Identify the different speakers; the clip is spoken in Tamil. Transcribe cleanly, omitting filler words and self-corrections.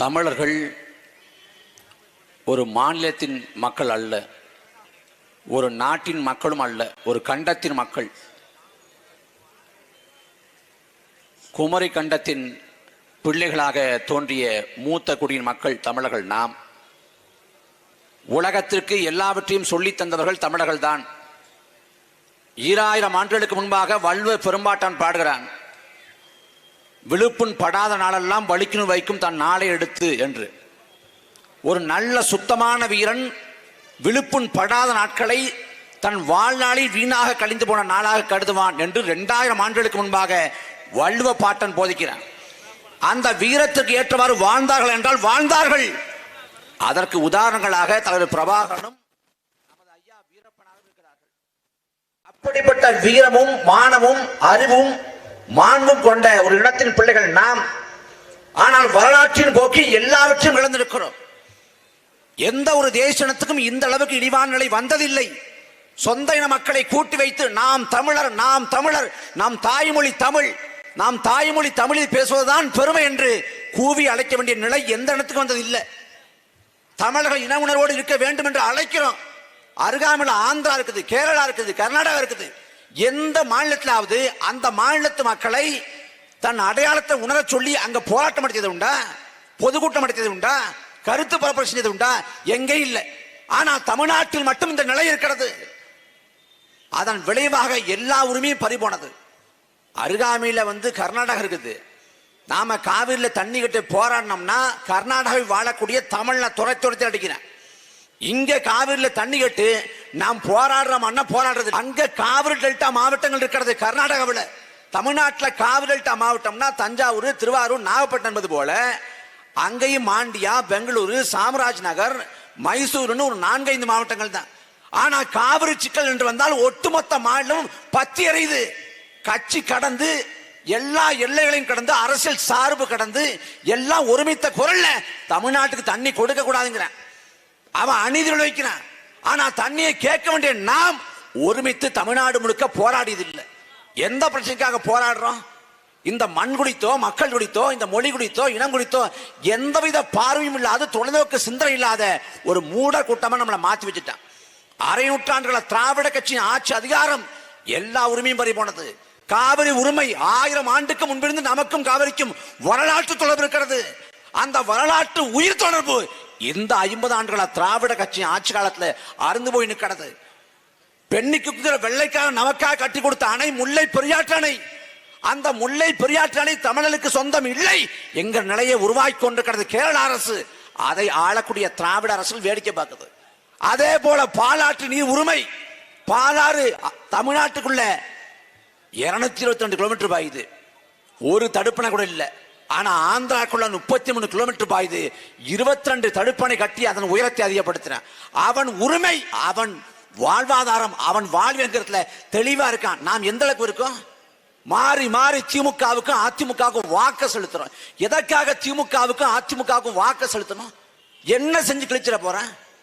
Speaker 1: தமிழர்கள் ஒரு மாநிலத்தின் மக்கள் அல்ல, ஒரு நாட்டின் மக்களும் அல்ல, ஒரு கண்டத்தின் மக்கள். குமரி கண்டத்தின் பிள்ளைகளாக தோன்றிய மூத்த குடியின் மக்கள் தமிழர்கள். நாம் உலகத்திற்கு எல்லாவற்றையும் சொல்லி தந்தவர்கள் தமிழர்கள் தான். 2000 ஆண்டுகளுக்கு முன்பாக வள்ளுவ பெரும்பாட்டான் பாடுகிறான், விழுப்புண் படாத நாளெல்லாம் வலிக்கணும் வைக்கும் தன் நாளை எடுத்து என்று. ஒரு நல்ல சுத்தமான வீரன் விழுப்புண் படாத நாட்களை தன் வாழ்நாளில் வீணாக கழிந்து போன நாளாக கருதுவான் என்று 2000 ஆண்டுகளுக்கு முன்பாக வள்ளுவ பாட்டன் போதிக்கிறான். அந்த வீரத்துக்கு ஏற்றவாறு வாழ்ந்தார்கள் என்றால் வாழ்ந்தார்கள். அதற்கு உதாரணங்களாக தலைவர் பிரபாகரனும் நமது ஐயா வீரப்பனாரும் இருக்கிறார்கள். அப்படிப்பட்ட வீரமும் மானமும் அறிவும் மாண்பும் கொண்ட ஒரு இனத்தின் பிள்ளைகள் நாம். ஆனால் வரலாற்றின் போக்கி எல்லாவற்றையும் இழந்திருக்கிறோம். எந்த ஒரு தேச இனத்துக்கும் இந்த அளவுக்கு இழிவான நிலை வந்ததில்லை. சொந்த இன மக்களை கூட்டி வைத்து நாம் தமிழர், நாம் தமிழர், நாம் தாய்மொழி தமிழ், நாம் தாய்மொழி தமிழில் பேசுவதுதான் பெருமை என்று கூவி அழைக்க வேண்டிய நிலை எந்த இடத்துக்கும் வந்ததில்லை. தமிழர்கள் இன உணர்வோடு இருக்க வேண்டும் என்று அழைக்கிறோம். அருகாமையில் ஆந்திரா இருக்குது, கேரளா இருக்குது, கர்நாடகா இருக்குது. எந்த மாநிலத்திலாவது அந்த மாநிலத்து மக்களை தன் அடையாளத்தை உணர சொல்லி அங்க போராட்டம் நடத்தியது உண்டா? பொதுக்கூட்டம் நடத்தியது உண்டா? கருத்து பரப்புரை செஞ்சது உண்டா? எங்கே இல்லை. ஆனால் தமிழ்நாட்டில் மட்டும் இந்த நிலை இருக்கிறது. அதன் விளைவாக எல்லா உரிமையும் பறிபோனது. அருகாமையில கர்நாடகா இருக்குது. நாம காவிரியில தண்ணி கட்டி போராடினோம்னா கர்நாடகாவில் வாழக்கூடிய தமிழ்ல துறை அடிக்கிறேன். இங்க காவிரியில தண்ணி கட்டு நாம் போராடுறோம்னா போராடுறது. அங்க காவிரி டெல்டா மாவட்டங்கள் இருக்கிறது கர்நாடகாவில். தமிழ்நாட்டில் காவிரி டெல்டா மாவட்டம்னா தஞ்சாவூர், திருவாரூர், நாகப்பட்டினம் என்பது போல அங்கேயும் மாண்டியா, பெங்களூரு, சாம்ராஜ் நகர், மைசூர்னு ஒரு 4-5 மாவட்டங்கள் தான். ஆனா காவிரி சிக்கல் என்று வந்தால் ஒட்டுமொத்த மாநிலம் பத்தி எறியுது. கட்சி கடந்து எல்லா எல்லைகளையும் கடந்து அரசியல் சார்பு கடந்து எல்லாம் ஒருமித்த குரல்ல தமிழ்நாட்டுக்கு தண்ணி கொடுக்க கூடாதுங்கிறான். அவன் அநீதி வைக்கிறான். ஆனா தண்ணியை கேட்க வேண்டிய நாம் ஒருமித்து தமிழ்நாடு முழுக்க போராடியது இல்லை. எந்த பிரச்சனைக்காக போராடுறோம்? இந்த மண் குடித்தோ, மக்கள் குடித்தோ, இந்த மொழி குடித்தோ, இனம் குடித்தோ எந்தவித பார்வையும் இல்லாத தொலைநோக்கு சிந்தனை இல்லாத ஒரு மூட கூட்டமா நம்மளை மாற்றி வச்சுட்டான். அரை நூற்றாண்டுகள திராவிட கட்சியின் ஆட்சி அதிகாரம் எல்லா உரிமையும் பறி போனது. காவிரி உரிமை 1000 ஆண்டுக்கு முன்பிருந்து நமக்கும் காவிரிக்கும் வரலாற்று தொடர்பு இருக்கிறது. அந்த வரலாற்று உயிர் தொடர்பு இந்த 50 ஆண்டுகள திராவிட கட்சியின் ஆட்சி காலத்துல அருந்து போய் நிற்கிறது. பெண்ணிக்கு வெள்ளைக்காக நமக்காக கட்டி கொடுத்த அணை முல்லை பெரியாற்று அணை. அந்த முல்லை பெரியாற்று அணை தமிழர்களுக்கு சொந்தம் இல்லை எங்க நிலையை உருவாக்கி கொண்டிருக்கிறது கேரள அரசு. அதை ஆளக்கூடிய திராவிட அரசு வேடிக்கை பார்க்குது. அதே போல பாலாற்று நீர் உரிமை. பாலாறு தமிழ்நாட்டுக்குள்ள 222 கிலோமீட்டர் பாயுது. ஒரு தடுப்பணை கூட இல்லை. ஆனா ஆந்திராக்குள்ள 33 கிலோமீட்டர் பாயுது. 22 தடுப்பணை கட்டி அதன் உயரத்தை அதிகப்படுத்தின. அவன் உரிமை, அவன் வாழ்வாதாரம், அவன் வாழ்வுங்கிறதுல தெளிவா இருக்கான். நாம் எந்த அளவுக்கு இருக்கோம்? மாறி மாறி திமுகவுக்கும் அதிமுகவுக்கும் வாக்கு செலுத்துறோம். எதற்காக திமுகவுக்கும் அதிமுகவுக்கும் வாக்கு செலுத்தணும்? என்ன செஞ்சு கிழிச்சிட போறேன்?